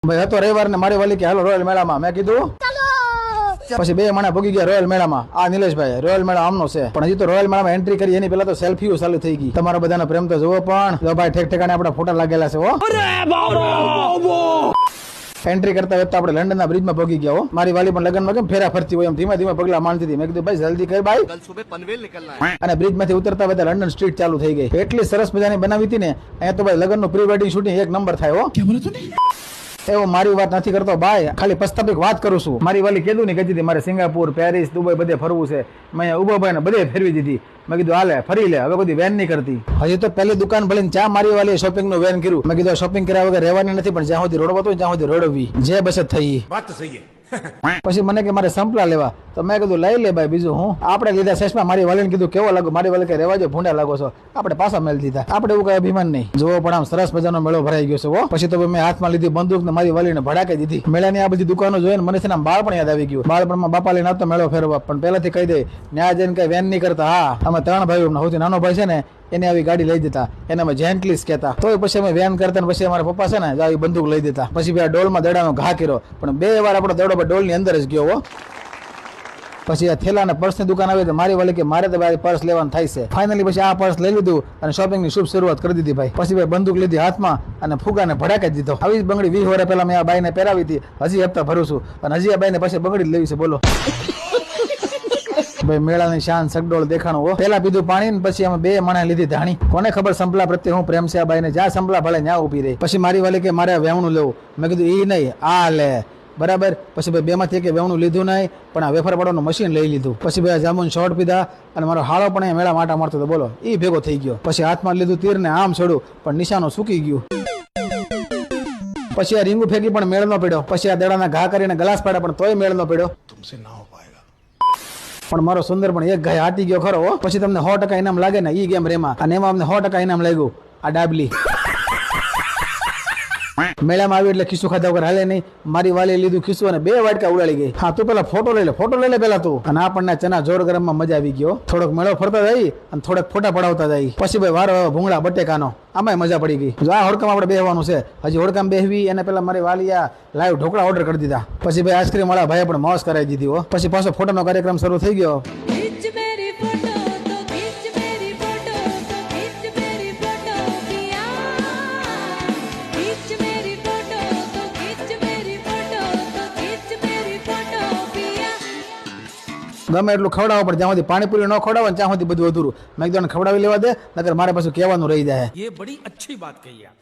ભાઈ હતો રવિવાર ને મારી વાલી કે હાલો રોયલ મેળામાં, મેં કીધું પછી 2 માણા ભોગી ગયા રોયલ મેળામાં. આ નિલેશભાઈ રોયલ મેળા આમનો છે, પણ હજી તો રોયલ મેળામાં એન્ટ્રી કરી એની પેલા તો સેલ્ફીઓ ચાલુ થઈ ગઈ. તમારો બધાનો પ્રેમ તો જુઓ, પણ જો ભાઈ ઠેક ઠેકાણે આપણા ફોટા લાગેલા છે. એન્ટ્રી કરતા વખતે આપણે લંડનના બ્રિજમાં પહોંચી ગયા. મારી વાલી પણ લગનમાં કેમ ફેરા ફરતી હોય એમ ધીમે ધીમે પગલા માંડતી હતી. મેં કીધું ભાઈ જલ્દી કર ભાઈ, કલ સુબહ પનવેલ નીકળના હે. અને બ્રિજમાંથી ઉતરતા વખતે લંડન સ્ટ્રીટ ચાલુ થઈ ગઈ. એટલી સરસ મજાની બનાવી હતી ને, અહીંયા તો ભાઈ લગ્નનું પ્રી વેડિંગ શૂટિંગ એક નંબર થાય. હો કેમ બોલો તું? એવો મારી વાત નથી કરતો ભાઈ, ખાલી પ્રસ્તાવિક વાત કરું છું. મારી વાલી કીધું ને કીધી મારે સિંગાપુર, પેરિસ, દુબઈ બધે ફરવું છે. મેં ઉભો ભાઈ ને બધે ફેરવી દીધી. મેં કીધું હાલે ફરી લે, હવે બધી વેન નહીં કરતી. હજી તો પહેલી દુકાન ભલીને ચા મારી વાલી શોપિંગ નું વેન કર્યું. મેં કીધું શોપિંગ કર્યા વગર રહેવાની નથી, પણ જ્યાં સુધી રોડવા તો ત્યાં સુધી રોડવી, જે બચત થઈ. વાત તો સહી. પછી મને કે મારે સંપલા લેવા, તો મેં કીધું લઈ લે ભાઈ, બીજું હું. આપણે લીધા ચશ્મા. મારી વાલીને કીધું કેવો લાગો, મારી વાલી કે રેવાજો ભૂંડા લાગો છો. આપણે પાછા મેળ દીધા. આપણે એવું કઈ અભિમાન નહીં. જોવો પણ આમ સરસ મજાનો મેળો ભરાઈ ગયો છે. પછી તો મેં હાથમાં લીધી બંદૂક ને મારી વાલીને ભડાકી દીધી. મેળાની આ બધી દુકાનો જોઈને મને છે ને બાળપણ યાદ આવી ગયું. બાળપણમાં બાપા લઈને આવતો મેળો ફેરવા, પણ પહેલાથી કહી દે ન્યા જઈને કઈ વેન નહીં કરતા. હા, અમે 3 ભાઈઓ, સૌથી નાનો ભાઈ છે ને એને આવી ગાડી લઈ દેતા, એને અમે જેન્ટલીસ કહેતા. તોય પછી અમે વેન કરતા ને પછી અમારા પપ્પા છે ને આવી બંદૂક લઈ દેતા. પછી આ ડોલમાં દડાનો ઘા કર્યો, પણ 2 વાર આપણો દડો ડોલની અંદર જ ગયો. પછી આ થેલા ને પર્સની દુકાન આવી તો મારી વાલી કે મારે તો ભાઈ પર્સ લેવાનું થાય છે. ફાઇનલી પછી આ પર્સ લઈ લીધું અને શોપિંગની શુભ શરૂઆત કરી દીધી ભાઈ. પછી ભાઈ બંદૂક લીધી હાથમાં અને ફુગાને ભડાકી દીધો. આવી જ બંગડી 20 વર્ષ પહેલા મેં આ બાઈને પહેરાવી હતી, હજી હપ્તા ભરું છું અને હજી આ બાઈને પછી બંગડી લેવી છે. બોલો ભાઈ, મેળાની શાન સગડોળ દેખાણું. પેલા પીધું પાણી ને પછી અમે 2 માણસ લીધી ધાણી. કોને ખબર સંપલા પ્રત્યે હું પ્રેમ છે આ બાઈને. જ્યાં સંપલા ભલે ત્યાં ઉભી રહી. પછી મારી વાલી કે મારે વેવણું લેવું. મેં કીધું ઈ નહીં, આ લે. બરાબર. પછી ભાઈ 2 માંથી એક વેવણું લીધું નહીં, પણ આ વેફર પાડવાનું મશીન લઈ લીધું. પછી ભાઈ જામુન શોર્ટ પીધા અને મારો હાળો પણ એ મેળા માટા મારતો હતો. બોલો, ઈ ભેગો થઈ ગયો. પછી હાથમાં લીધું તીર ને આમ છોડું, પણ નિશાનો સૂકી ગયું. પછી આ રીંગુ ફેંકી પણ મેળ નો પડ્યો. પછી આ દડાના ઘા કરીને ગ્લાસ પાડ્યા, પણ તોય મેળ નો પડ્યો. તુમસે ના હો પાએગા. પણ મારો સુંદર પણ એક ગાય હાટી ગયો ખરો. પછી તમને 100% ઇનામ લાગે ને ઈ ગેમ રેમાં, અને એમાં અમને 100% ઇનામ લાગ્યું. આ ડાબલી મેળામાં આવી એટલે ખિસ્સું ખાધા વગર હાલે નહીં. મારી વાલી લીધું ખિસ્સું અને 2 વાટકા ઉડાડી ગઈ. હા, તું પેલા ફોટો લઈ લે પેલા તું. અને આપણને ચના જોર ગરમમાં મજા આવી ગયો. થોડોક મેળો ફરતા જાય અને થોડાક ફોટા પડાવતા જાય. પછી ભાઈ વારો ભૂંગળા બટેકાનો, આમાં મજા પડી ગઈ. આ હોડકામાં આપણે બેહવાનું છે. હજી હોડકામાં બેહવી અને પેલા મારી વાલીયા લાઈવ ઢોકળા ઓર્ડર કરી દીધા. પછી ભાઈ આઈસ્ક્રીમ વાળા ભાઈ પણ મોસ કરાવી દીધી. પછી પાછો ફોટોનો કાર્યક્રમ શરૂ થઈ ગયો. ગમે એટલું ખવડાવો, પણ જ્યાં સુધી પાણીપુરી ન ખવડાવો ને ત્યાં સુધી બધું અધૂરું. મેં કીધું ખવડાવી લેવા દે, નકર મારે પાછું કહેવાનું રહી જાય. ये बड़ी अच्छी बात कही आप.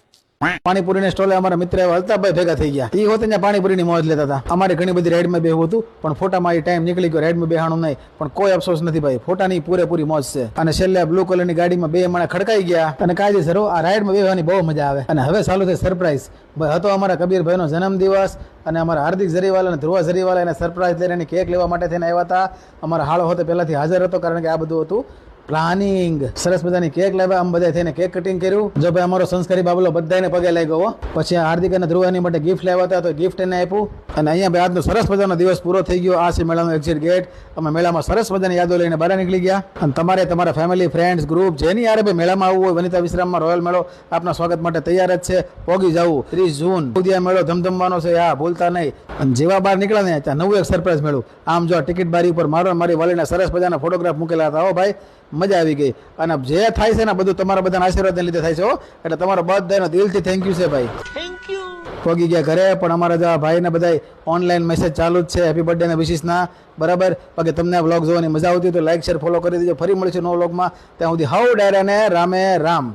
પાણીપુરી ને સ્ટોલે અમારા મિત્ર અલ્તાભાઈ ભેગા થઈ ગયા. એ હોતે ત્યાં પાણીપુરીની મોજ લેતા હતા. અમારે ઘણી બધી રાઈડમાં બેહવું હતું, પણ ફોટામાં એ ટાઈમ નીકળી ગયો. રાઈડમાં બેહાણું નહીં, પણ કોઈ અફસોસ નથી ભાઈ, ફોટાની પૂરેપૂરી મોજ છે. અને છેલ્લે બ્લુ કલરની ગાડીમાં 2 માણા ખડકાઈ ગયા અને કાયદેસર આ રાઈડમાં બેહવાની બહુ મજા આવે. અને હવે ચાલુ થઈ સરપ્રાઈઝ. ભાઈ હતો અમારા કબીરભાઈનો જન્મદિવસ અને અમારા હાર્દિક જરીવાલા અને ધ્રુવા જરીવાલા એને સરપ્રાઈઝ લઈને એની કેક લેવા માટે થઈને આવ્યા હતા. અમારા હાળો હોતે પહેલાથી હાજર હતો, કારણ કે આ બધું હતું પ્લાનિંગ. સરસ મજાની કેક લાવ્યા, આમ બધા થઈને કેક કટિંગ કર્યું. જો ભાઈ અમારો સંસ્કારી બાબલો બધાને પગે લાગ્યો. પછી હાર્દિક અને ધ્રુવાની માટે ગિફ્ટ લાવ્યા હતા, તો ગિફ્ટ એને આપ્યું. અને અહીંયા ભાઈ આજનો સરસ મજાનો દિવસ પૂરો થઈ ગયો. આ છે મેળાનો એક્ઝિટ ગેટ. અમે મેળામાં સરસ મજાની યાદો લઈને બહાર નીકળી ગયા. અને તમારે તમારા ફેમિલી, ફ્રેન્ડ્સ, ગ્રુપ જેની યાર ભાઈ મેળામાં આવવું હોય, વનિતા વિશ્રામમાં રોયલ મેળો આપના સ્વાગત માટે તૈયાર જ છે. પોગી જવું 30 જૂન સુધી આ મેળો ધમધમવાનો છે. હા, ભૂલતા નહીં. અને જેવા બહાર નીકળ્યા ને ત્યાં નવું એક સરપ્રાઈઝ મેળવું. આમ જો ટિકિટ બારી ઉપર મારી વાલીના સરસ મજાના ફોટોગ્રાફ મૂકેલા હતા. હો ભાઈ, મજા આવી ગઈ. અને જે થાય છે ને બધું તમારા બધાના આશીર્વાદને લીધે થાય છે. એટલે તમારો બધાનો દિલથી થેન્ક યુ છે ભાઈ. Thank you. પહોંચી ગયા ઘરે, પણ અમારા જે ભાઈને બધા ઓનલાઈન મેસેજ ચાલુ જ છે હેપી બર્થડે ના વિશિસના. બરાબર. બાકી તમને આ વ્લોગ જોવાની મજા આવતી તો લાઈક, શેર, ફોલો કરી દેજો. ફરી મળીશું નવો વ્લોગમાં. ત્યાં સુધી હાઉ ડાયરા ને રામે રામ.